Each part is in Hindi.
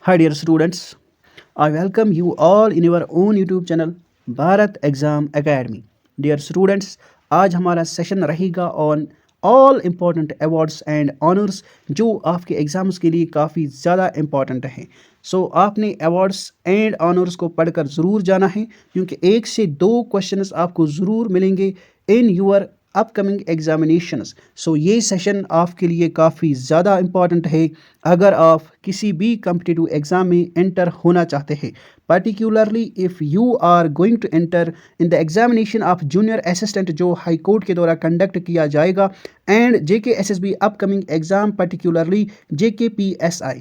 Hi dear students, I welcome you all in your own YouTube channel Bharat exam academy. Dear students, आज हमारा सेशन रहेगा on all important awards and honours जो आपके एग्ज़ाम्स के लिए काफ़ी ज़्यादा इम्पॉर्टेंट हैं। आपने अवार्ड्स एंड ऑनर्स को पढ़कर ज़रूर जाना है क्योंकि एक से दो क्वेश्चंस आपको ज़रूर मिलेंगे इन यूर अपकमिंग एग्जामिनेशंस। ये सेशन आपके लिए काफ़ी ज़्यादा इम्पॉर्टेंट है अगर आप किसी भी कम्पिटिटिव एग्ज़ाम में एंटर होना चाहते हैं, particularly if you are going to enter in the examination of junior assistant जो हाई कोर्ट के द्वारा कंडक्ट किया जाएगा and JKSSB upcoming exam particularly JKPSI।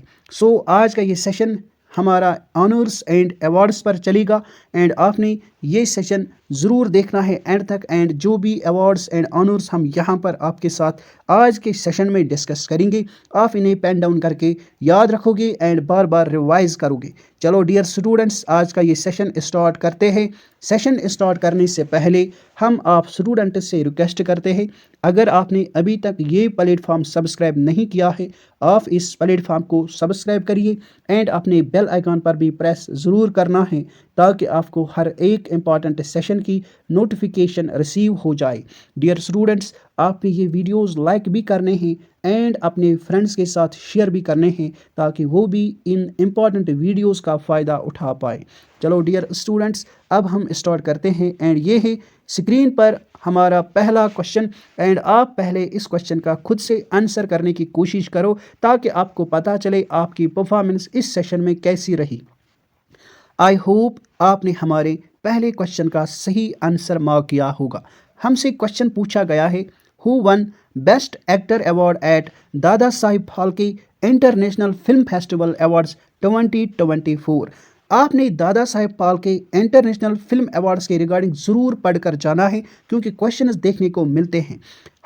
आज का ये सेशन हमारा ऑनर्स एंड अवार्ड्स पर चलेगा एंड आपने ये सेशन ज़रूर देखना है एंड तक। एंड जो भी अवार्ड्स एंड ऑनर्स हम यहाँ पर आपके साथ आज के सेशन में डिस्कस करेंगे, आप इन्हें पेन डाउन करके याद रखोगे एंड बार बार रिवाइज करोगे। चलो डियर स्टूडेंट्स, आज का ये सेशन स्टार्ट करते हैं। सेशन स्टार्ट करने से पहले हम आप स्टूडेंट से रिक्वेस्ट करते हैं, अगर आपने अभी तक ये प्लेटफॉर्म सब्सक्राइब नहीं किया है, आप इस प्लेटफॉर्म को सब्सक्राइब करिए एंड अपने बेल आइकॉन पर भी प्रेस ज़रूर करना है ताकि आपको हर एक इम्पॉर्टेंट सेशन की नोटिफिकेशन रिसीव हो जाए। डियर स्टूडेंट्स, आपने ये वीडियोस लाइक भी करने हैं एंड अपने फ्रेंड्स के साथ शेयर भी करने हैं ताकि वो भी इन इम्पॉर्टेंट वीडियोस का फ़ायदा उठा पाए। चलो डियर स्टूडेंट्स, अब हम स्टार्ट करते हैं एंड ये है स्क्रीन पर हमारा पहला क्वेश्चन एंड आप पहले इस क्वेश्चन का खुद से आंसर करने की कोशिश करो ताकि आपको पता चले आपकी परफॉर्मेंस इस सेशन में कैसी रही। आई होप आपने हमारे पहले क्वेश्चन का सही आंसर मार्क किया होगा। हमसे क्वेश्चन पूछा गया है, who won best actor award at Dada Saheb Phalke international film festival awards 2024। आपने Dada Saheb Phalke international film awards के रिगार्डिंग ज़रूर पढ़कर जाना है क्योंकि क्वेश्चंस देखने को मिलते हैं।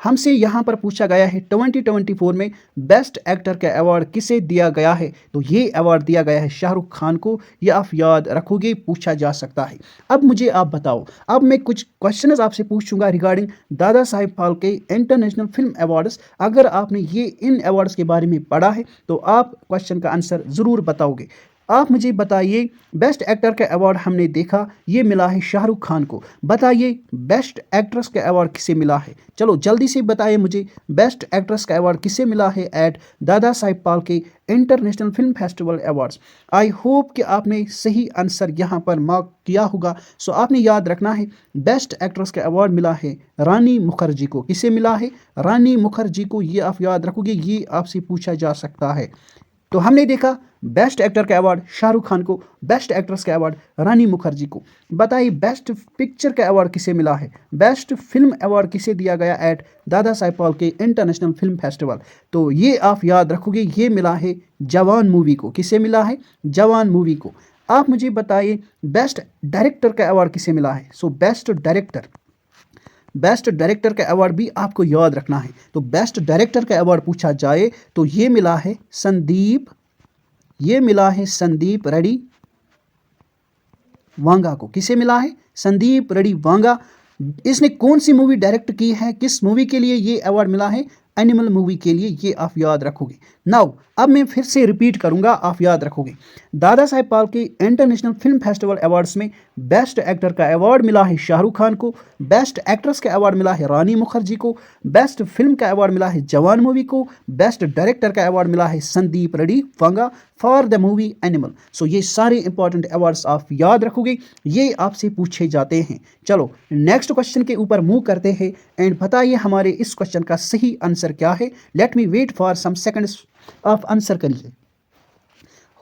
हमसे यहाँ पर पूछा गया है 2024 में बेस्ट एक्टर का अवार्ड किसे दिया गया है, तो ये अवार्ड दिया गया है शाहरुख खान को। ये आप याद रखोगे, पूछा जा सकता है। अब मुझे आप बताओ, अब मैं कुछ क्वेश्चंस आपसे पूछूंगा रिगार्डिंग दादा Saheb Phalke international film awards. अगर आपने ये इन अवार्ड्स के बारे में पढ़ा है तो आप क्वेश्चन का आंसर ज़रूर बताओगे। आप मुझे बताइए, बेस्ट एक्टर का अवार्ड हमने देखा ये मिला है शाहरुख खान को। बताइए बेस्ट एक्ट्रेस का अवार्ड किसे मिला है? चलो जल्दी से बताइए मुझे, बेस्ट एक्ट्रेस का अवार्ड किसे मिला है eight Dada Saheb Phalke international film festival awards. I hope कि आपने सही आंसर यहाँ पर मार्क किया होगा। आपने याद रखना है, बेस्ट एक्ट्रेस का अवार्ड मिला है रानी मुखर्जी को। किसे मिला है? रानी मुखर्जी को। ये आप याद रखोगे, ये आपसे पूछा जा सकता है। तो हमने देखा बेस्ट एक्टर का अवार्ड शाहरुख खान को, बेस्ट एक्ट्रेस का अवार्ड रानी मुखर्जी को। बताइए बेस्ट पिक्चर का अवार्ड किसे मिला है? बेस्ट फिल्म अवार्ड किसे दिया गया एट दादा Saheb Phalke international film festival? तो ये आप याद रखोगे, ये मिला है जवान मूवी को। किसे मिला है? जवान मूवी को। आप मुझे बताइए बेस्ट डायरेक्टर का अवार्ड किसे मिला है? बेस्ट डायरेक्टर, बेस्ट डायरेक्टर का अवार्ड भी आपको याद रखना है। तो बेस्ट डायरेक्टर का अवार्ड पूछा जाए तो ये मिला है संदीप, ये मिला है संदीप रेड्डी वांगा को। किसे मिला है? संदीप रेड्डी वांगा। इसने कौन सी मूवी डायरेक्ट की है? किस मूवी के लिए ये अवार्ड मिला है? एनिमल मूवी के लिए। ये आप याद रखोगे। नाउ अब मैं फिर से रिपीट करूंगा, आप याद रखोगे। Dada Saheb Phalke international film festival awards में बेस्ट एक्टर का अवार्ड मिला है शाहरुख खान को, बेस्ट एक्ट्रेस का अवार्ड मिला है रानी मुखर्जी को, बेस्ट फिल्म का अवार्ड मिला है जवान मूवी को, बेस्ट डायरेक्टर का अवार्ड मिला है Sandeep Reddy Vanga for the movie animal. ये सारे इंपॉर्टेंट अवार्ड्स आप याद रखोगे, ये आपसे पूछे जाते हैं। चलो नेक्स्ट क्वेश्चन के ऊपर मूव करते हैं एंड बताइए हमारे इस क्वेश्चन का सही आंसर क्या है। Let me wait for some seconds, आप आंसर करिए।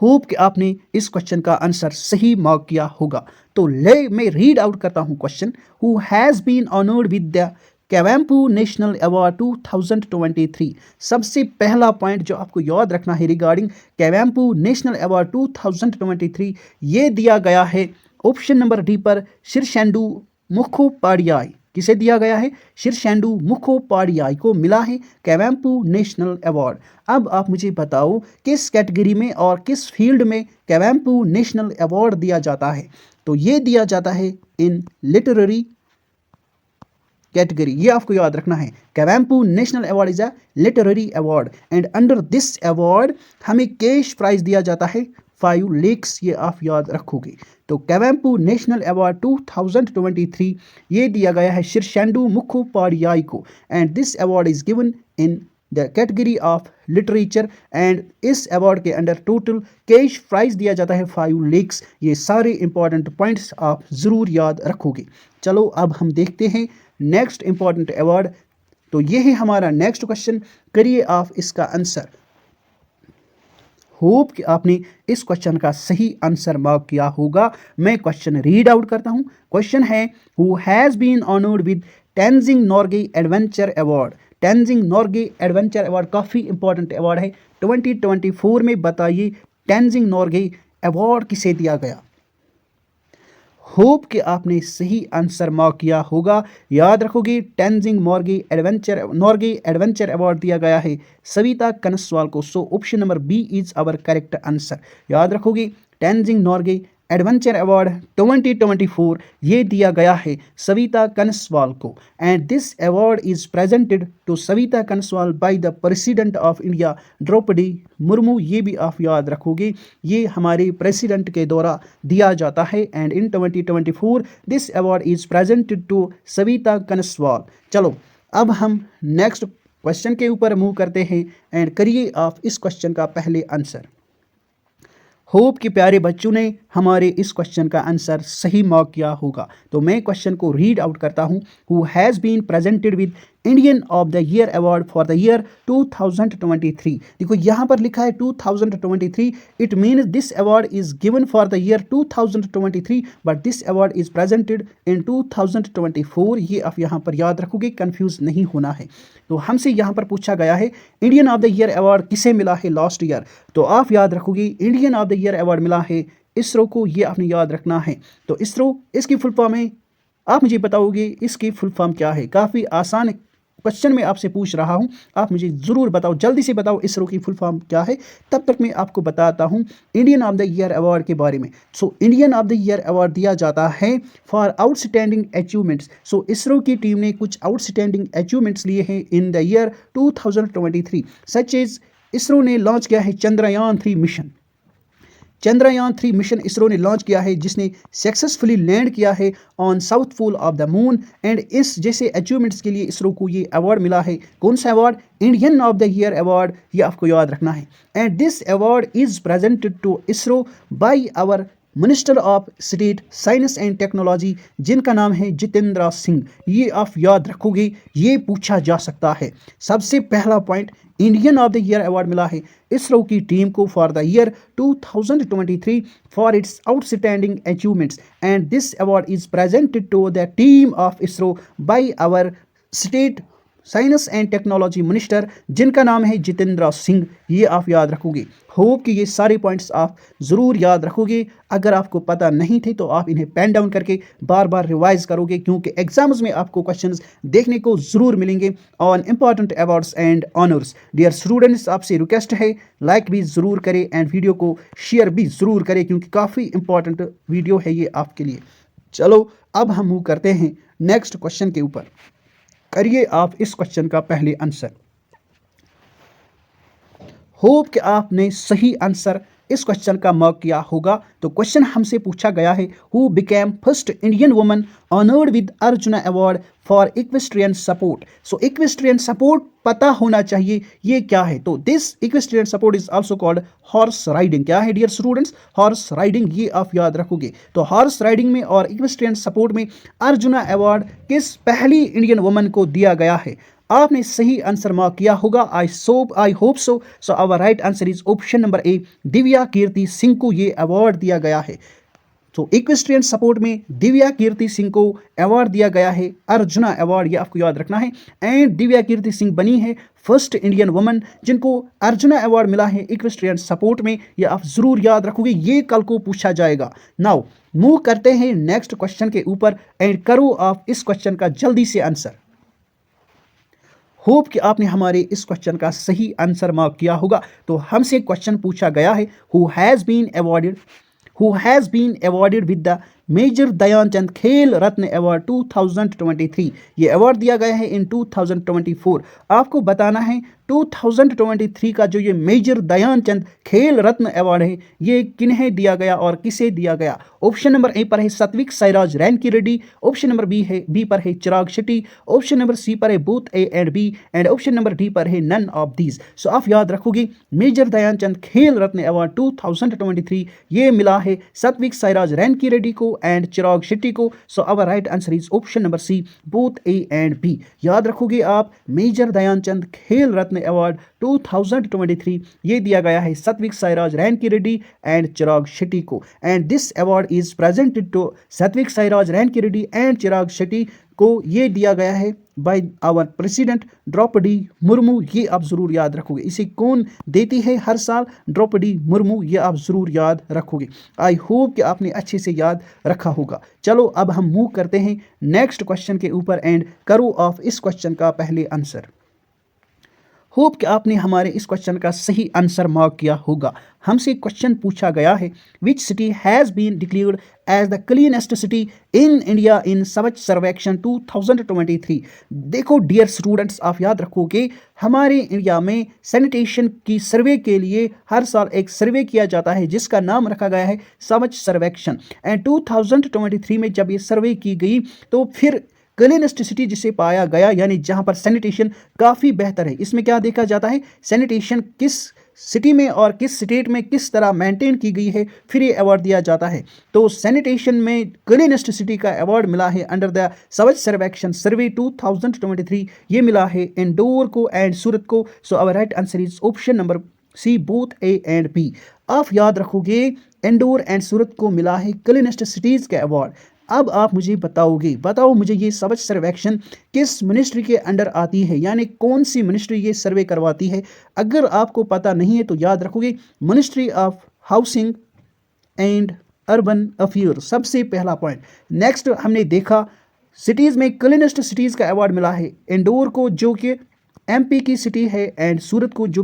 होप कि आपने इस क्वेश्चन का आंसर सही मार्क किया होगा। तो ले मैं रीड आउट करता हूं question. Who has been honoured with the Kuvempu national award 2023। सबसे पहला पॉइंट जो आपको याद रखना है रिगार्डिंग कैवेम्पू नेशनल अवार्ड 2023, ये दिया गया है ऑप्शन नंबर डी पर शीर्षेंदु मुखोपाध्याय। किसे दिया गया है? शीर्षेंदु मुखोपाध्याय को मिला है कैवेम्पू नेशनल अवार्ड। अब आप मुझे बताओ किस कैटेगरी में और किस फील्ड में कैवेम्पू नेशनल अवार्ड दिया जाता है? तो ये दिया जाता है इन लिटरेरी कैटेगरी। ये आपको याद रखना है। Kuvempu national award is a literary award and under this award हमें कैश प्राइज दिया जाता है 5 लेक्स, ये आप याद रखोगे। तो कैवेम्पू नेशनल अवार्ड 2023 ये दिया गया है शीर्षेंदु मुखोपाध्याय को, and this award is given in the category of literature, and इस अवार्ड के अंडर टोटल कैश प्राइज दिया जाता है 5 लेक्स। ये सारे इंपॉर्टेंट पॉइंट्स आप ज़रूर याद रखोगे। चलो अब हम देखते हैं नेक्स्ट इंपॉर्टेंट अवार्ड। तो ये है हमारा नेक्स्ट क्वेश्चन, करिए आप इसका आंसर। होप कि आपने इस क्वेश्चन का सही आंसर मार्क किया होगा। मैं क्वेश्चन रीड आउट करता हूं। क्वेश्चन है, who has been honoured with Tenzing Norgay adventure award. Tenzing Norgay adventure award काफ़ी इंपॉर्टेंट अवार्ड है 2024 में। बताइए टेंजिंग नॉर्गे अवार्ड किसे दिया गया। होप कि आपने सही आंसर मार्क किया होगा। याद रखोगे टेंजिंग नॉर्गे एडवेंचर अवार्ड दिया गया है सविता कनसवाल को। So option number B is our correct answer. याद रखोगे टेंजिंग नॉर्गे एडवेंचर अवार्ड 2024 ये दिया गया है सविता कनसवाल को, and this award is presented to Savita Kanswal by the president of India Droupadi Murmu. ये भी आप याद रखोगे, ये हमारे प्रेसिडेंट के द्वारा दिया जाता है, and in 2024 this award is presented to Savita Kanswal. चलो अब हम नेक्स्ट क्वेश्चन के ऊपर मूव करते हैं, एंड करिए आप इस क्वेश्चन का पहले आंसर। होप कि प्यारे बच्चों ने हमारे इस क्वेश्चन का आंसर सही मार्क किया होगा। तो मैं क्वेश्चन को रीड आउट करता हूं। Who has been presented with Indian of the year award for the year 2023। देखो यहाँ पर लिखा है 2023, it means this award is given for the year 2023 but this award is presented in 2024। ये आप यहाँ पर याद रखोगे, कंफ्यूज नहीं होना है। तो हमसे यहाँ पर पूछा गया है Indian of the year award किसे मिला है लास्ट ईयर। तो आप याद रखोगे Indian of the year award मिला है इसरो को, ये आपने याद रखना है। तो इसरो इसकी फुल फॉर्म है, आप मुझे बताओगे इसकी फुल फॉर्म क्या है। काफ़ी आसान क्वेश्चन मैं आपसे पूछ रहा हूं, आप मुझे ज़रूर बताओ, जल्दी से बताओ इसरो की फुल फॉर्म क्या है। तब तक मैं आपको बताता हूं Indian of the year award के बारे में। So Indian of the year award दिया जाता है for outstanding achievements. So ISRO की टीम ने कुछ आउटस्टैंडिंग अचीवमेंट्स लिए हैं in the year 2023, such as ISRO ने लॉन्च किया है Chandrayaan 3 mission. Chandrayaan 3 mission ISRO ने लॉन्च किया है, जिसने सक्सेसफुली लैंड किया है on south pole of the moon, and इस जैसे अचीवमेंट्स के लिए इसरो को ये अवार्ड मिला है। कौन सा award? Indian of the year award, ये आपको याद रखना है। And this award is presented to ISRO by our minister of state science and technology, जिनका नाम है जितेंद्र सिंह। ये आप याद रखोगे, ये पूछा जा सकता है। सबसे पहला point, Indian of the year award मिला है इसरो की टीम को for the year 2023 for its outstanding achievements, and this award is presented to the team of ISRO by our state science and technology minister, जिनका नाम है जितेंद्र सिंह। ये आप याद रखोगे। होप कि ये सारे पॉइंट्स आप ज़रूर याद रखोगे। अगर आपको पता नहीं थे तो आप इन्हें पेन डाउन करके बार बार रिवाइज करोगे, क्योंकि एग्जाम्स में आपको क्वेश्चंस देखने को ज़रूर मिलेंगे on important awards and honours. Dear students, आपसे रिक्वेस्ट है लाइक भी ज़रूर करें एंड वीडियो को शेयर भी ज़रूर करें, क्योंकि काफ़ी इंपॉर्टेंट वीडियो है ये आपके लिए। चलो अब हम मूव करते हैं नेक्स्ट क्वेश्चन के ऊपर। करिए आप इस क्वेश्चन का पहले आंसर। होप कि आपने सही आंसर इस क्वेश्चन का मार्क किया होगा। तो क्वेश्चन हमसे पूछा गया है, who became first Indian woman honoured with Arjun award for equestrian support. So equestrian support पता होना चाहिए ये क्या है। तो this equestrian support is also called horse riding. क्या है डियर स्टूडेंट्स? हॉर्स राइडिंग, ये आप याद रखोगे। तो हॉर्स राइडिंग में और इक्वेस्ट्रियन सपोर्ट में अर्जुन अवार्ड किस पहली इंडियन वुमन को दिया गया है? आपने सही आंसर मार्क किया होगा। I hope so. So our right answer is option number A, Divya Kirti Singh को ये अवार्ड दिया गया है। तो इक्वेस्ट्रियन सपोर्ट में दिव्या कीर्ति सिंह को अवार्ड दिया गया है अर्जुना अवार्ड, ये आपको याद रखना है। एंड दिव्या कीर्ति सिंह बनी है फर्स्ट इंडियन वुमन जिनको अर्जुना अवार्ड मिला है इक्वेस्ट्रियन सपोर्ट में। ये आप जरूर याद रखोगे, ये कल को पूछा जाएगा। नाउ मूव करते हैं नेक्स्ट क्वेश्चन के ऊपर, एंड करो आप इस क्वेश्चन का जल्दी से आंसर। होप कि आपने हमारे इस क्वेश्चन का सही आंसर मार्क किया होगा। तो हमसे क्वेश्चन पूछा गया है, who has been awarded with the major Dhyanchand Khel Ratna award 2023। ये अवार्ड दिया गया है इन 2024। आपको बताना है 2023 का जो ये मेजर दयानचंद खेल रत्न अवार्ड है ये किन्हें दिया गया और किसे दिया गया। ऑप्शन नंबर ए पर है Satwik Sairaj Rankireddy, option number B पर है Chirag Shetty, option number C पर है both A and B, and option number D पर है नन ऑफ दीज। सो आप याद रखोगे मेजर दयानचंद खेल रत्न अवार्ड 2023 ये मिला है सात्विक साईराज रैंकी रेड्डी को एंड चिराग शेट्टी को। So our right answer is option number C both A and B. याद रखोगे आप मेजर दयानचंद खेल रत्न अवार्ड 2023 ये दिया गया है सात्विक साईराज रैंकी रेड्डी एंड चिराग शेट्टी को, and this award is presented to Satwik Sairaj Rankireddy and Chirag Shetty को ये दिया गया है by our president Droupadi Murmu. ये आप जरूर याद रखोगे। इसे कौन देती है हर साल? द्रौपदी मुर्मू। ये आप जरूर याद रखोगे। आई होप कि आपने अच्छे से याद रखा होगा। चलो अब हम मूव करते हैं नेक्स्ट क्वेश्चन के ऊपर एंड करो ऑफ इस क्वेश्चन का पहले आंसर। होप कि आपने हमारे इस क्वेश्चन का सही आंसर मार्क किया होगा। हमसे क्वेश्चन पूछा गया है which city has been declared as the cleanest city in India in Swachh Survekshan 2023। देखो डियर स्टूडेंट्स, आप याद रखोगे हमारे इंडिया में सैनिटेशन की सर्वे के लिए हर साल एक सर्वे किया जाता है जिसका नाम रखा गया है स्वच्छ सर्वेक्षण। एंड 2023 में जब ये सर्वे की गई तो फिर क्लीनेस्ट सिटी जिसे पाया गया यानी जहां पर सैनिटेशन काफ़ी बेहतर है। इसमें क्या देखा जाता है? सैनिटेशन किस सिटी में और किस स्टेट में किस तरह मेंटेन की गई है, फिर ये अवार्ड दिया जाता है। तो सैनिटेशन में क्लीनेस्ट सिटी का अवार्ड मिला है अंडर द स्वच्छ सर्वेक्षण सर्वे 2023। ये मिला है इंदौर को एंड सूरत को। So our right answer is option number C both A and B. आप याद रखोगे इंदौर एंड सूरत को मिला है क्लीनेस्ट सिटीज़ का अवार्ड। अब आप मुझे बताओ मुझे ये स्वच्छ सर्वेक्षण किस मिनिस्ट्री के अंडर आती है, यानी कौन सी मिनिस्ट्री ये सर्वे करवाती है। अगर आपको पता नहीं है तो याद रखोगे ministry of housing and urban affair, सबसे पहला पॉइंट। नेक्स्ट हमने देखा सिटीज़ में क्लीनेस्ट सिटीज़ का अवार्ड मिला है इंदौर को जो कि एमपी की सिटी है एंड सूरत को जो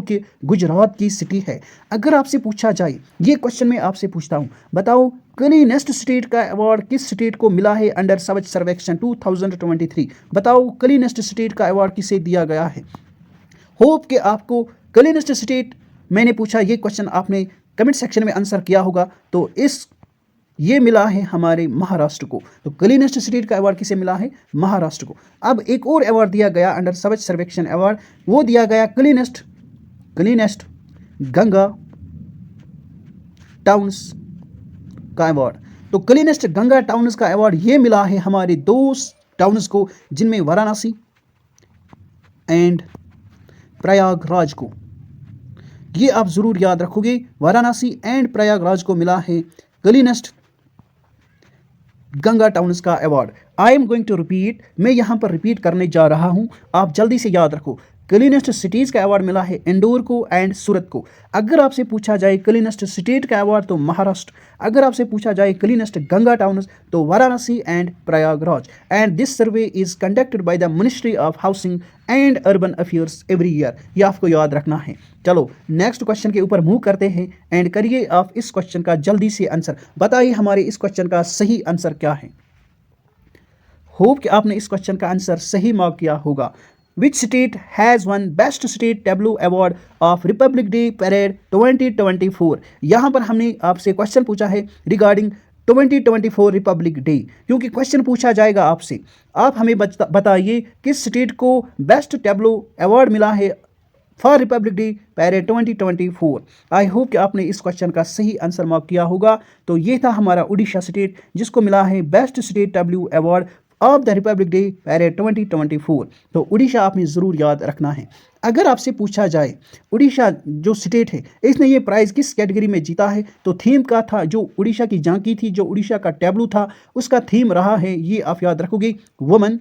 कि गुजरात की सिटी है। अगर आपसे पूछा जाए, ये क्वेश्चन मैं आपसे पूछता हूँ, बताओ क्लीनेस्ट स्टेट का अवार्ड किस स्टेट को मिला है अंडर स्वच्छ सर्वेक्षण 2023। बताओ क्लीनेस्ट स्टेट का अवार्ड किसे दिया गया है। होप कि आपको क्लीनेस्ट स्टेट मैंने पूछा, ये क्वेश्चन आपने कमेंट सेक्शन में आंसर किया होगा। तो ये मिला है हमारे महाराष्ट्र को। तो क्लीनेस्ट स्टेट का अवार्ड किसे मिला है? महाराष्ट्र को। अब एक और अवार्ड दिया गया अंडर स्वच्छ सर्वेक्षण अवार्ड, वो दिया गया क्लीनेस्ट गंगा टाउन्स का अवार्ड। तो क्लीनेस्ट गंगा टाउन्स का अवार्ड ये मिला है हमारे दो टाउन्स को जिनमें वाराणसी एंड प्रयागराज को। ये आप जरूर याद रखोगे, वाराणसी एंड प्रयागराज को मिला है क्लीनेस्ट गंगा टाउन्स का award. I am going to repeat, मैं यहाँ पर रिपीट करने जा रहा हूँ, आप जल्दी से याद रखो। क्लीनेस्ट सिटीज़ का अवार्ड मिला है इंदौर को एंड सूरत को। अगर आपसे पूछा जाए क्लीनेस्ट स्टेट का अवार्ड तो महाराष्ट्र। अगर आपसे पूछा जाए क्लीनेस्ट गंगा टाउन्स तो Varanasi and Prayagraj. And this survey is conducted by the ministry of housing and urban affairs every year. ये आपको याद रखना है। चलो नेक्स्ट क्वेश्चन के ऊपर मूव करते हैं एंड करिए आप इस क्वेश्चन का जल्दी से आंसर। बताइए हमारे इस क्वेश्चन का सही आंसर क्या है। होप कि आपने इस क्वेश्चन का आंसर सही मार्क किया होगा। Which state has won Best State Tableau Award of Republic Day Parade 2024? यहाँ पर हमने आपसे क्वेश्चन पूछा है रिगार्डिंग 2024 रिपब्लिक डे, क्योंकि क्वेश्चन पूछा जाएगा आपसे, आप हमें बताइए किस स्टेट को बेस्ट टैब्लो अवार्ड मिला है for Republic day parade 2024। I hope कि आपने इस क्वेश्चन का सही आंसर मार्क किया होगा। तो ये था हमारा उड़ीसा स्टेट जिसको मिला है best state tableau award of the Republic day parade 2024। तो उड़ीसा आपने ज़रूर याद रखना है। अगर आपसे पूछा जाए उड़ीसा जो स्टेट है इसने ये प्राइज़ किस कैटेगरी में जीता है, तो थीम का था जो उड़ीसा की झांकी थी, जो उड़ीसा का टैब्लू था उसका थीम रहा है, ये आप याद रखोगे, वुमेन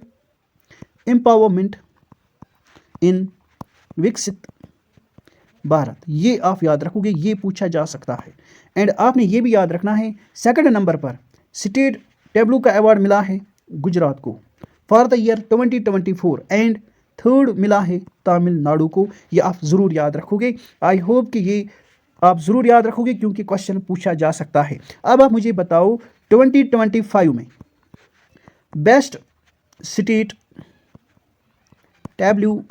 एम्पावरमेंट इन विकसित भारत। ये आप याद रखोगे, ये पूछा जा सकता है। एंड आपने ये भी याद रखना है सेकंड नंबर पर स्टेट टैब्लू का अवार्ड मिला है गुजरात को for the year 2024 and third मिला है तमिलनाडु को। ये आप ज़रूर याद रखोगे। आई होप कि ये आप ज़रूर याद रखोगे क्योंकि क्वेश्चन पूछा जा सकता है। अब आप मुझे बताओ 2025 में बेस्ट स्टेट टैब्लू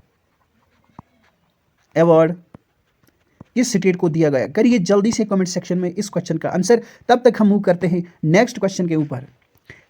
अवार्ड किस स्टेट को दिया गया? करिए जल्दी से कमेंट सेक्शन में इस क्वेश्चन का आंसर। तब तक हम मूव करते हैं नेक्स्ट क्वेश्चन के ऊपर।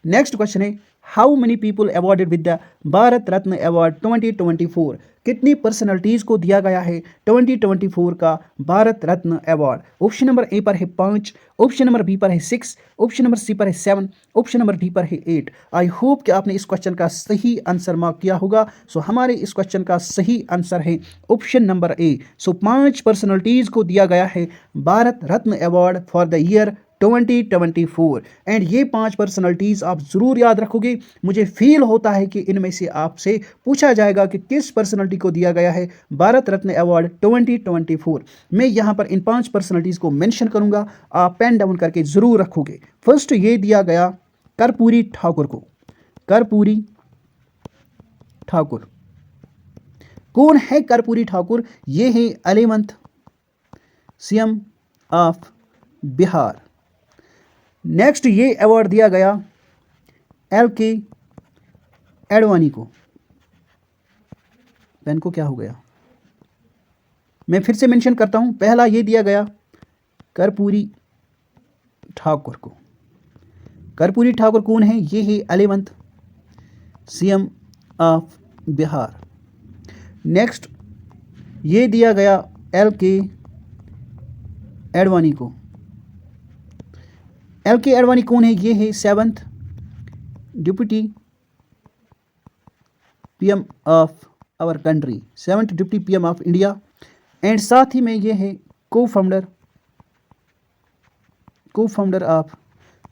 नेक्स्ट क्वेश्चन है, how many people awarded with the Bharat Ratna award 2024? कितनी पर्सनैलिटीज़ को दिया गया है 2024 का Bharat Ratna award? Option number ए पर है 5, ऑप्शन नंबर बी पर है 6, ऑप्शन नंबर सी पर है 7, ऑप्शन नंबर डी पर है 8। आई होप कि आपने इस क्वेश्चन का सही आंसर मार्क किया होगा। सो हमारे इस क्वेश्चन का सही आंसर है option number A. So 5 personalities को दिया गया है Bharat Ratna award for the year 2024 and ये 5 पर्सनैलिटीज़ आप ज़रूर याद रखोगे। मुझे फील होता है कि इनमें से आपसे पूछा जाएगा कि किस पर्सनैलिटी को दिया गया है भारत रत्न अवार्ड 2024। मैं यहाँ पर इन 5 पर्सनैलिटीज़ को मेंशन करूँगा, आप पेन डाउन करके ज़रूर रखोगे। फर्स्ट ये दिया गया कर्पूरी ठाकुर को। कर्पूरी ठाकुर कौन है? कर्पूरी ठाकुर ये है 11th CM of Bihar. Next ये अवार्ड दिया गया LK एडवाणी को। पेन को क्या हो गया? मैं फिर से मेंशन करता हूं, पहला ये दिया गया कर्पूरी ठाकुर को। कर्पूरी ठाकुर कौन है? ये है 11th CM of Bihar. Next ये दिया गया LK एडवाणी को। LK एडवाणी कौन है? ये है 7th deputy PM of our country, 7th deputy PM of India and साथ ही में ये है को founder of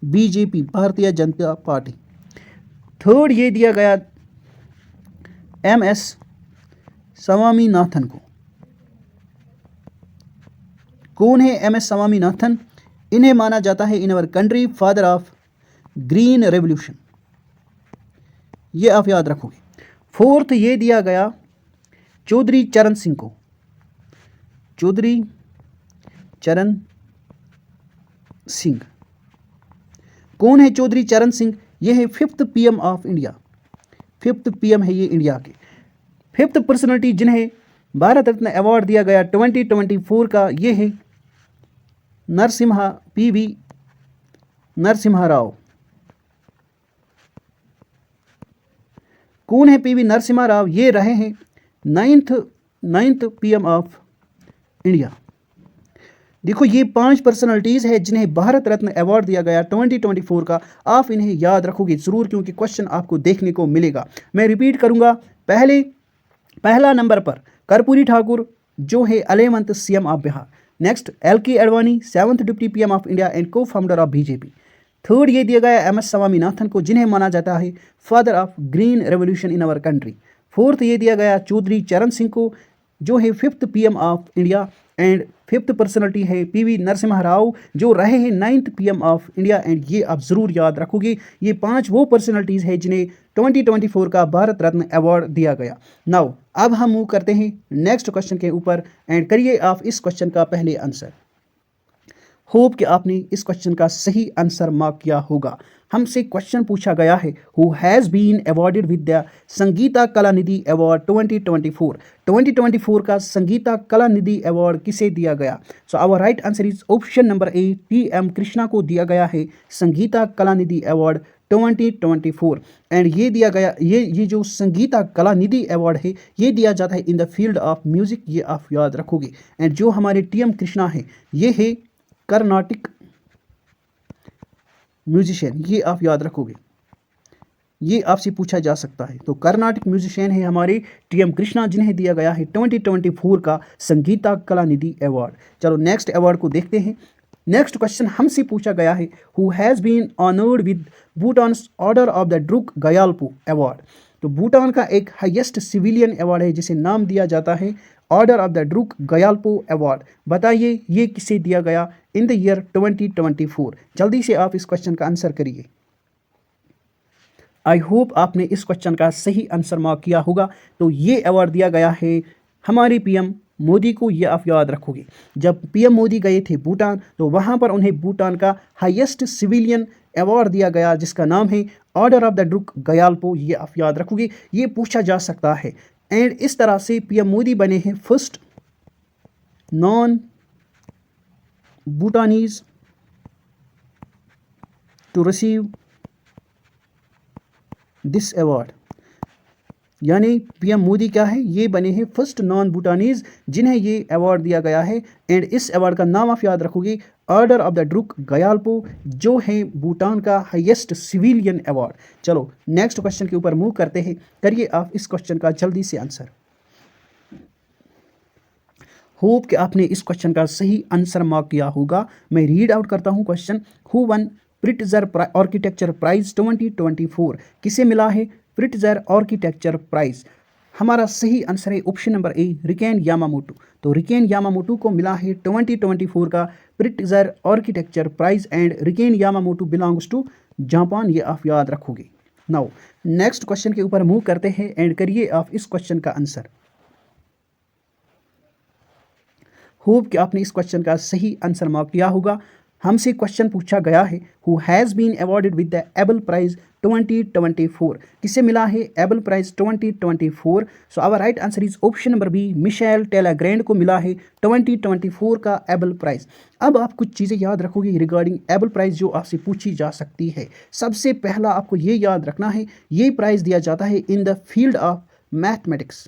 BJP Bharatiya Janata party. Third ये दिया गया MS स्वामीनाथन को। कौन है MS स्वामीनाथन? इन्हें माना जाता है in our country father of green revolution, ये आप याद रखोगे। फोर्थ ये दिया गया चौधरी चरण सिंह को। चौधरी चरण सिंह कौन है? चौधरी चरण सिंह ये है 5th PM of India. 5th PM है ये इंडिया के। 5th पर्सनैलिटी जिन्हें भारत रत्न अवार्ड दिया गया 2024 का, ये है PV नरसिम्हा राव। कौन है PV नरसिम्हा राव? ये रहे हैं 9th PM ऑफ इंडिया। देखो ये 5 पर्सनैलिटीज़ है जिन्हें भारत रत्न अवार्ड दिया गया 2024 का। आप इन्हें याद रखोगे ज़रूर क्योंकि क्वेश्चन आपको देखने को मिलेगा। मैं रिपीट करूंगा, पहला नंबर पर कर्पूरी ठाकुर जो है 11th CM of Bihar. Next LK Advani 7th deputy PM of India and को फाउंडर ऑफ BJP। थर्ड ये दिया गया MS स्वामीनाथन को जिन्हें माना जाता है father of green revolution in our country. Fourth ये दिया गया चौधरी चरण सिंह को जो है 5th PM of India and 5th personality है PV नरसिम्हा राव जो रहे हैं 9th PM of India and ये आप ज़रूर याद रखोगे। ये 5 वो पर्सनैलिटीज़ है जिन्हें 2024 का भारत रत्न अवार्ड दिया गया। नाउ अब हम मूव करते हैं नेक्स्ट क्वेश्चन के ऊपर एंड करिए आप इस क्वेश्चन का पहले आंसर। होप कि आपने इस क्वेश्चन का सही आंसर मार्क किया होगा। हमसे क्वेश्चन पूछा गया है who has been awarded with the Sangita Kalanidhi award 2024। 2024 का संगीता कलानिधि अवार्ड किसे दिया गया? So our right answer is option number A, TM Krishna को दिया गया है संगीता कलानिधि अवार्ड 2024 एंड ये दिया गया ये जो संगीता कलानिधि अवार्ड है ये दिया जाता है in the field of music, ये आप याद रखोगे। एंड जो हमारे TM कृष्णा है ये है कर्नाटिक म्यूजिशियन, ये आप याद रखोगे, ये आपसे पूछा जा सकता है। तो कर्नाटिक म्यूजिशियन है हमारे TM कृष्णा जिन्हें दिया गया है 2024 का संगीता कलानिधि अवार्ड। चलो नेक्स्ट अवार्ड को देखते हैं। नेक्स्ट क्वेश्चन हमसे पूछा गया है who has been honoured with Bhutan's order of the Druk Gyalpo award. तो भूटान का एक हाईएस्ट सिविलियन अवार्ड है जिसे नाम दिया जाता है order of the Druk Gyalpo award. बताइए ये किसे दिया गया इन द ईयर 2024? जल्दी से आप इस क्वेश्चन का आंसर करिए। आई होप आपने इस क्वेश्चन का सही आंसर मार्क किया होगा। तो ये अवार्ड दिया गया है हमारे PM मोदी को, ये आप याद रखोगे। जब पीएम मोदी गए थे भूटान तो वहाँ पर उन्हें भूटान का हाईएस्ट सिविलियन अवार्ड दिया गया जिसका नाम है ऑर्डर ऑफ द ड्रुक गयाल्पो, ये आप याद रखोगे, ये पूछा जा सकता है। एंड इस तरह से पीएम मोदी बने हैं first non Bhutanese to receive this award, यानी पीएम मोदी क्या है, ये बने हैं फर्स्ट नॉन भूटानीज जिन्हें ये अवार्ड दिया गया है। एंड इस अवार्ड का नाम आप याद रखोगे ऑर्डर ऑफ द ड्रुक गयाल्पो, जो है भूटान का हाईएस्ट सिविलियन अवार्ड। चलो नेक्स्ट क्वेश्चन के ऊपर मूव करते हैं, करिए आप इस क्वेश्चन का जल्दी से आंसर। होप कि आपने इस क्वेश्चन का सही आंसर मार्क किया होगा। मैं रीड आउट करता हूं question. Who won Pritzker architecture prize 2024, किसे मिला है प्रिट्जर आर्किटेक्चर प्राइज? हमारा सही आंसर है option number A, Riken Yamamoto. तो रिकेन यामामोटो को मिला है 2024 का Pritzker architecture prize and Riken Yamamoto belongs to Japan, ये आप याद रखोगे। नाउ नेक्स्ट क्वेश्चन के ऊपर मूव करते हैं एंड करिए आप इस क्वेश्चन का आंसर। होप कि आपने इस क्वेश्चन का सही आंसर मार्क किया होगा। हमसे क्वेश्चन पूछा गया है who has been awarded with the Abel prize 2024, किसे मिला है Abel prize 2024? So our right answer is option number B, Michel Talagrand को मिला है 2024 का एबल प्राइज। अब आप कुछ चीज़ें याद रखोगे रिगार्डिंग एबल प्राइज जो आपसे पूछी जा सकती है। सबसे पहला आपको ये याद रखना है, ये प्राइज दिया जाता है in the field of mathematics.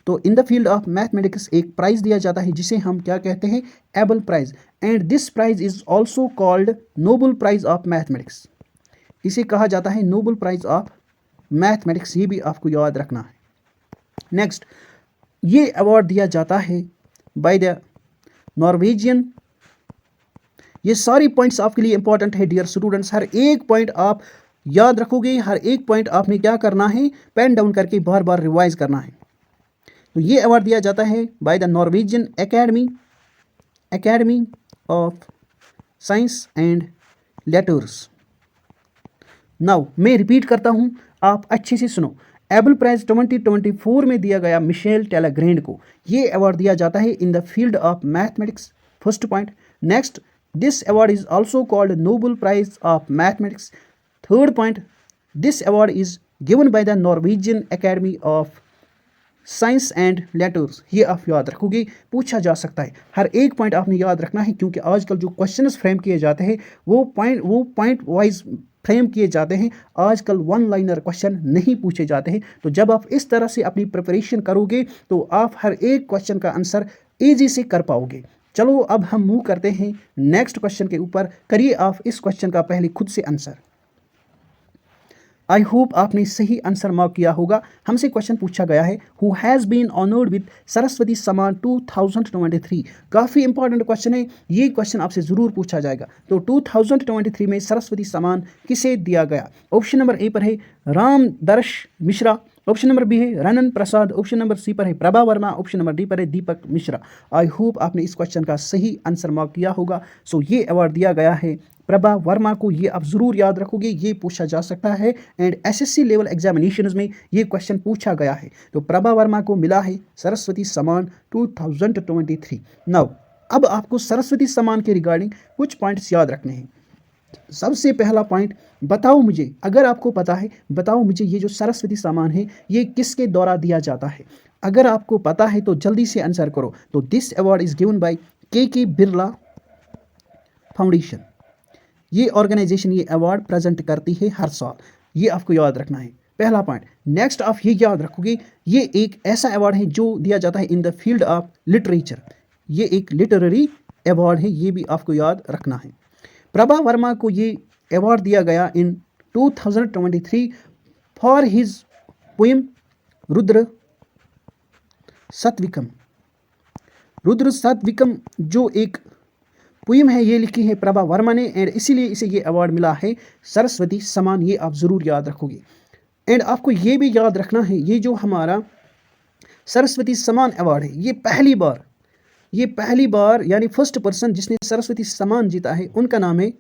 तो in the field of mathematics एक प्राइज दिया जाता है जिसे हम क्या कहते हैं, Abel prize. And this prize is also called Nobel prize of mathematics, इसे कहा जाता है नोबल प्राइज ऑफ मैथमेटिक्स, ये भी आपको याद रखना है। नेक्स्ट, ये अवार्ड दिया जाता है बाय द नॉर्वेजियन। ये सारी पॉइंट्स आपके लिए इंपॉर्टेंट है डियर स्टूडेंट्स, हर एक पॉइंट आप याद रखोगे, हर एक पॉइंट आपने क्या करना है, पेन डाउन करके बार बार रिवाइज करना है। तो ये अवार्ड दिया जाता है bye the Norwegian academy of science and letters. Now मैं रिपीट करता हूं, आप अच्छे से सुनो। एबल प्राइज 2024 में दिया गया मिशेल टेलाग्रैंड को, ये अवार्ड दिया जाता है in the field of mathematics, first point. Next, this award is also called Nobel prize of mathematics, third point. This award is given by the Norwegian academy of science and letters, ये आप याद रखोगे, पूछा जा सकता है। हर एक पॉइंट आपने याद रखना है क्योंकि आजकल जो क्वेश्चंस फ्रेम किए जाते हैं वो पॉइंट वाइज फ्रेम किए जाते हैं, आजकल वन लाइनर क्वेश्चन नहीं पूछे जाते हैं। तो जब आप इस तरह से अपनी प्रिपरेशन करोगे तो आप हर एक क्वेश्चन का आंसर ईजी से कर पाओगे। चलो अब हम मूव करते हैं नेक्स्ट क्वेश्चन के ऊपर, करिए आप इस क्वेश्चन का पहले खुद से आंसर। आई होप आपने सही आंसर मार्क किया होगा। हमसे क्वेश्चन पूछा गया है who has been honoured with Saraswati Samman 2023। काफ़ी इंपॉर्टेंट क्वेश्चन है, ये क्वेश्चन आपसे ज़रूर पूछा जाएगा। तो 2023 में सरस्वती सम्मान किसे दिया गया? ऑप्शन नंबर ए पर है Ramdarsh Mishra, option number B है रनन प्रसाद, ऑप्शन नंबर सी पर है Prabha Verma, option number D पर है दीपक मिश्रा। आई होप आपने इस क्वेश्चन का सही आंसर मार्क किया होगा। सो ये अवार्ड दिया गया है प्रभा वर्मा को, ये आप ज़रूर याद रखोगे, ये पूछा जा सकता है एंड एसएससी लेवल एग्जामिनेशंस में ये क्वेश्चन पूछा गया है। तो प्रभा वर्मा को मिला है सरस्वती सम्मान 2023। नाउ अब आपको सरस्वती सम्मान के रिगार्डिंग कुछ पॉइंट्स याद रखने हैं। सबसे पहला पॉइंट, बताओ मुझे, अगर आपको पता है बताओ मुझे ये जो सरस्वती सम्मान है ये किसके द्वारा दिया जाता है? अगर आपको पता है तो जल्दी से आंसर करो। तो this award is given bye के बिरला फाउंडेशन, ये ऑर्गेनाइजेशन ये अवार्ड प्रेजेंट करती है हर साल, ये आपको याद रखना है, पहला पॉइंट। नेक्स्ट आप ये याद रखोगे, ये एक ऐसा अवार्ड है जो दिया जाता है in the field of literature, ये एक लिटरेरी अवार्ड है, ये भी आपको याद रखना है। प्रभा वर्मा को ये अवार्ड दिया गया in 2023 for his poem Rudra Satvikam. Rudra Satvikam जो एक पोएम है ये लिखी है प्रभा वर्मा ने एंड इसीलिए इसे ये अवार्ड मिला है सरस्वती सम्मान, ये आप ज़रूर याद रखोगे। एंड आपको ये भी याद रखना है ये जो हमारा सरस्वती सम्मान अवार्ड है ये पहली बार यानी फर्स्ट पर्सन जिसने सरस्वती सम्मान जीता है उनका नाम है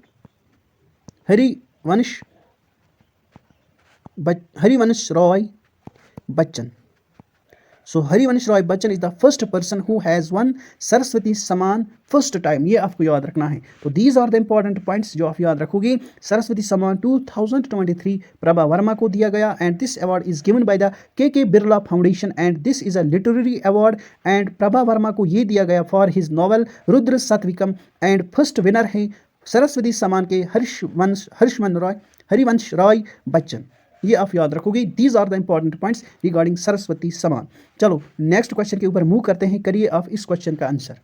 Harivansh Rai Bachchan. So Harivansh Rai Bachchan is the first person who has won Saraswati Samman first time, ये आपको याद रखना है। तो these are the important points जो आप याद रखोगे। सरस्वती सम्मान 2023 प्रभा वर्मा को दिया गया and this award is given by the K Birla foundation and this is a literary award and Prabha Varma को ये दिया गया for his novel Rudra Satvikam and first winner है सरस्वती सम्मान के हरिवंश रॉय बच्चन, ये आप याद रखोगे। These are the important points regarding Saraswati Samman. चलो नेक्स्ट क्वेश्चन के ऊपर मूव करते हैं। करिए आप इस क्वेश्चन का आंसर।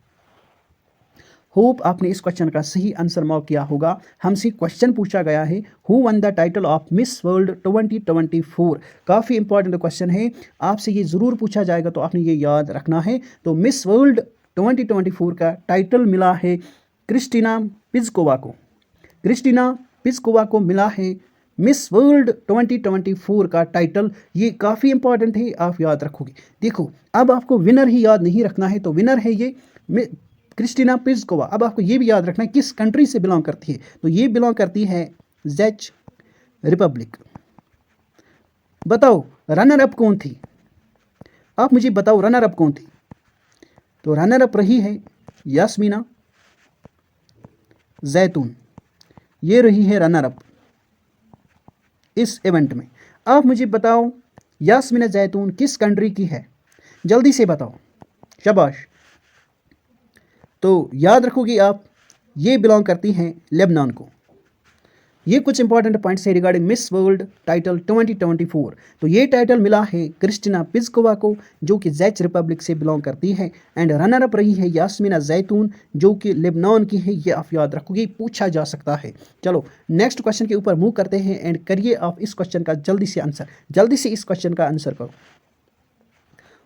होप आपने इस क्वेश्चन का सही आंसर मार्क किया होगा। हमसे क्वेश्चन पूछा गया है who won the title of miss world 2024। काफ़ी इंपॉर्टेंट क्वेश्चन है, आपसे ये ज़रूर पूछा जाएगा तो आपने ये याद रखना है। तो मिस वर्ल्ड 2024 का टाइटल मिला है क्रिस्टीना पिज़कोवा को। क्रिस्टीना पिज़कोवा को मिला है मिस वर्ल्ड 2024 का टाइटल। ये काफ़ी इंपॉर्टेंट है, आप याद रखोगे। देखो अब आपको विनर ही याद नहीं रखना है, तो विनर है ये क्रिस्टीना पिज़कोवा। अब आपको ये भी याद रखना है किस कंट्री से बिलोंग करती है, तो ये बिलोंग करती है चेक रिपब्लिक। बताओ रनर अप कौन थी, आप मुझे बताओ रनर अप कौन थी। तो रनर अप रही है यास्मीना जैतून, ये रही है रनर अप इस इवेंट में। आप मुझे बताओ यास्मीना जैतून किस कंट्री की है, जल्दी से बताओ, शाबाश। तो याद रखोगे आप, ये बिलोंग करती हैं लेबनान को। ये कुछ इंपॉर्टेंट पॉइंट्स है रिगार्डिंग मिस वर्ल्ड टाइटल 2024। तो ये टाइटल मिला है क्रिस्टीना पिज़कोवा को जो कि चेक रिपब्लिक से बिलोंग करती है एंड रनर अप रही है यास्मीना जैतून जो कि लेबनान की है। ये आप याद रखोगे, पूछा जा सकता है। चलो नेक्स्ट क्वेश्चन के ऊपर मूव करते हैं एंड करिए आप इस क्वेश्चन का जल्दी से आंसर। जल्दी से इस क्वेश्चन का आंसर करो।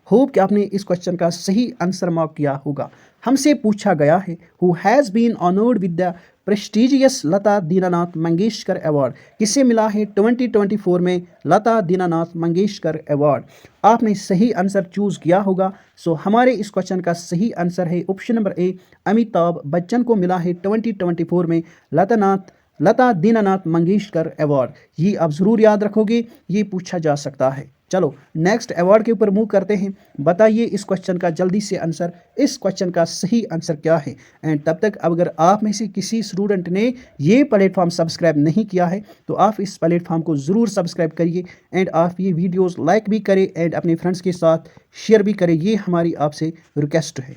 होप कि आपने इस क्वेश्चन का सही आंसर मार्क किया होगा। हमसे पूछा गया है who has been honoured with the prestigious Lata Dinanath Mangeshkar award. किसे मिला है 2024 में लता दीनानाथ मंगेशकर अवार्ड। आपने सही आंसर चूज़ किया होगा। सो हमारे इस क्वेश्चन का सही आंसर है ऑप्शन नंबर ए, अमिताभ बच्चन को मिला है 2024 में लता दीनानाथ मंगेशकर अवार्ड। ये आप ज़रूर याद रखोगे, ये पूछा जा सकता है। चलो नेक्स्ट अवार्ड के ऊपर मूव करते हैं। बताइए इस क्वेश्चन का जल्दी से आंसर, इस क्वेश्चन का सही आंसर क्या है। एंड तब तक अगर आप में से किसी स्टूडेंट ने ये प्लेटफॉर्म सब्सक्राइब नहीं किया है तो आप इस प्लेटफॉर्म को ज़रूर सब्सक्राइब करिए एंड आप ये वीडियोस लाइक भी करें एंड अपने फ्रेंड्स के साथ शेयर भी करें। ये हमारी आपसे रिक्वेस्ट है,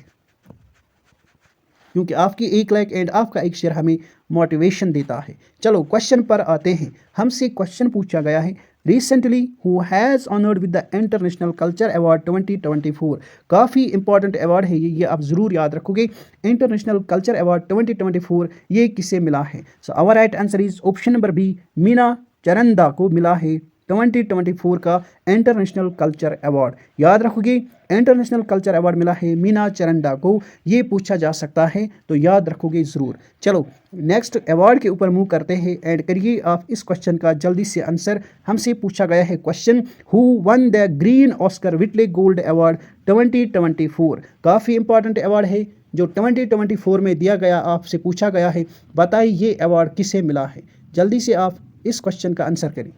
क्योंकि आपकी एक लाइक एंड आपका एक शेयर हमें मोटिवेशन देता है। चलो क्वेश्चन पर आते हैं। हमसे क्वेश्चन पूछा गया है recently who has honoured with the international culture award 2024। काफ़ी इंपॉर्टेंट अवार्ड है ये आप ज़रूर याद रखोगे। इंटरनेशनल कल्चर अवार्ड 2024 ये किसे मिला है। So our right answer is option number B, Meena Charanda को मिला है 2024 का इंटरनेशनल कल्चर अवार्ड। याद रखोगे इंटरनेशनल कल्चर अवार्ड मिला है मीना चरंदा को, ये पूछा जा सकता है तो याद रखोगे ज़रूर। चलो नेक्स्ट अवार्ड के ऊपर मूव करते हैं एंड करिए आप इस क्वेश्चन का जल्दी से आंसर। हमसे पूछा गया है question who won the green Oscar Whitley gold award 2024। काफ़ी इंपॉर्टेंट अवार्ड है जो 2024 में दिया गया, आपसे पूछा गया है बताइए ये अवार्ड किसे मिला है। जल्दी से आप इस क्वेश्चन का आंसर करें।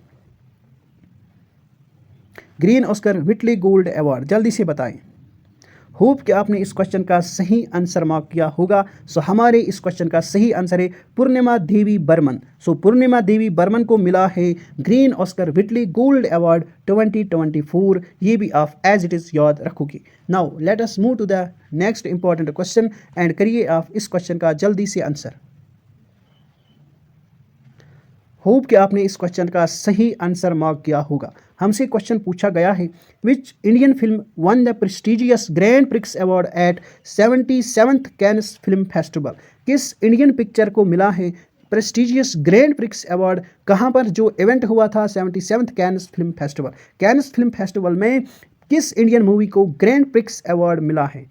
Green Oscar Whitley gold award, जल्दी से बताएं। होप कि आपने इस क्वेश्चन का सही आंसर मार्क किया होगा। सो हमारे इस क्वेश्चन का सही आंसर है पूर्णिमा देवी बर्मन। सो पूर्णिमा देवी बर्मन को मिला है green Oscar Whitley gold award 2024। ये भी आप एज इट इज़ याद रखोगे। Now let us move to the next important question and करिए आप इस क्वेश्चन का जल्दी से आंसर। होप कि आपने इस क्वेश्चन का सही आंसर मार्क किया होगा। हमसे क्वेश्चन पूछा गया है which Indian film one the prestigious grand prix award eight 77th cans film festival. किस इंडियन पिक्चर को मिला है प्रेस्टिजियस ग्रैंड प्रिक्स अवार्ड, कहाँ पर जो इवेंट हुआ था 77th cans film festival. Cans film festival में किस इंडियन मूवी को ग्रैंड प्रिक्स अवार्ड मिला है।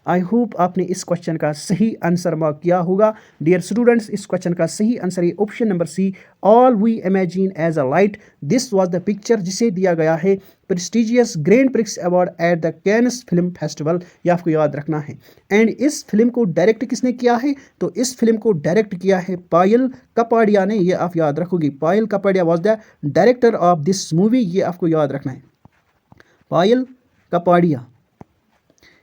आई होप आपने इस क्वेश्चन का सही आंसर मार्क किया होगा। डियर स्टूडेंट्स, इस क्वेश्चन का सही आंसर है option number C, all we imagine as a light. This was the picture जिसे दिया गया है prestigious grand prix award at the Cannes film festival. ये आपको याद रखना है। एंड इस फिल्म को डायरेक्ट किसने किया है, तो इस फिल्म को डायरेक्ट किया है पायल कपाड़िया ने। ये आप याद रखोगे, Payal Kapadia was the director of this movie. ये आपको याद रखना है, पायल कपाड़िया,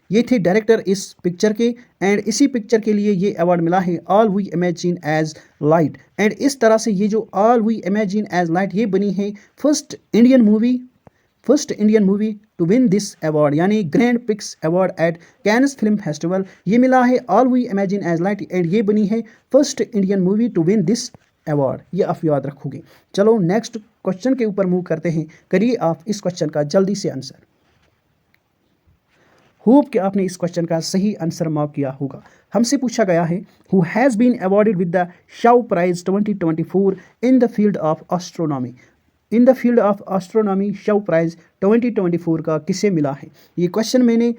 ये थे डायरेक्टर इस पिक्चर के। एंड इसी पिक्चर के लिए ये अवार्ड मिला है all we imagine as light. And इस तरह से ये जो all we imagine as light ये बनी है first Indian movie to win this award, यानी grand prix award at Cannes film festival. ये मिला है all we imagine as light and ये बनी है first Indian movie to win this award. ये आप याद रखोगे। चलो नेक्स्ट क्वेश्चन के ऊपर मूव करते हैं। करिए आप इस क्वेश्चन का जल्दी से आंसर। होप कि आपने इस क्वेश्चन का सही आंसर मार्क किया होगा। हमसे पूछा गया है who has been awarded with the Shaw prize 2024 in the field of astronomy Shaw prize 2024 का किसे मिला है। ये क्वेश्चन मैंने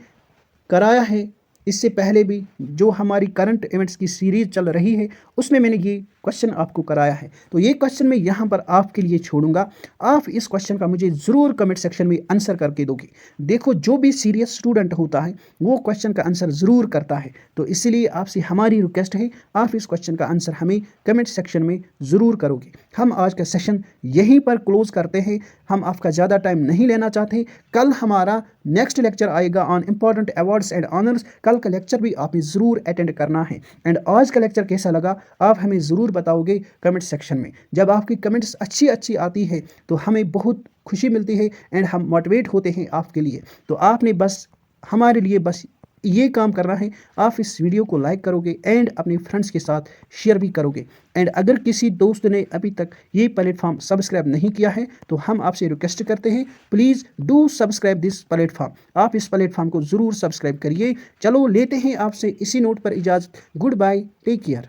कराया है इससे पहले भी, जो हमारी करंट इवेंट्स की सीरीज चल रही है उसमें मैंने ये क्वेश्चन आपको कराया है। तो ये क्वेश्चन मैं यहाँ पर आपके लिए छोड़ूंगा। आप इस क्वेश्चन का मुझे ज़रूर कमेंट सेक्शन में आंसर करके दोगे। देखो जो भी सीरियस स्टूडेंट होता है वो क्वेश्चन का आंसर ज़रूर करता है, तो इसीलिए आपसे हमारी रिक्वेस्ट है आप इस क्वेश्चन का आंसर हमें कमेंट सेक्शन में ज़रूर करोगे। हम आज का सेशन यहीं पर क्लोज करते हैं। हम आपका ज़्यादा टाइम नहीं लेना चाहते। कल हमारा नेक्स्ट लेक्चर आएगा on important awards and honours. कल का लेक्चर भी आपने ज़रूर अटेंड करना है। एंड आज का लेक्चर कैसा लगा आप हमें ज़रूर बताओगे कमेंट सेक्शन में। जब आपकी कमेंट्स अच्छी आती है तो हमें बहुत खुशी मिलती है एंड हम मोटिवेट होते हैं आपके लिए। तो आपने बस हमारे लिए बस ये काम करना है, आप इस वीडियो को लाइक करोगे एंड अपने फ्रेंड्स के साथ शेयर भी करोगे। एंड अगर किसी दोस्त ने अभी तक ये प्लेटफॉर्म सब्सक्राइब नहीं किया है तो हम आपसे रिक्वेस्ट करते हैं please do subscribe this platform. आप इस प्लेटफॉर्म को ज़रूर सब्सक्राइब करिए। चलो लेते हैं आपसे इसी नोट पर इजाज़त। Good bye, take care.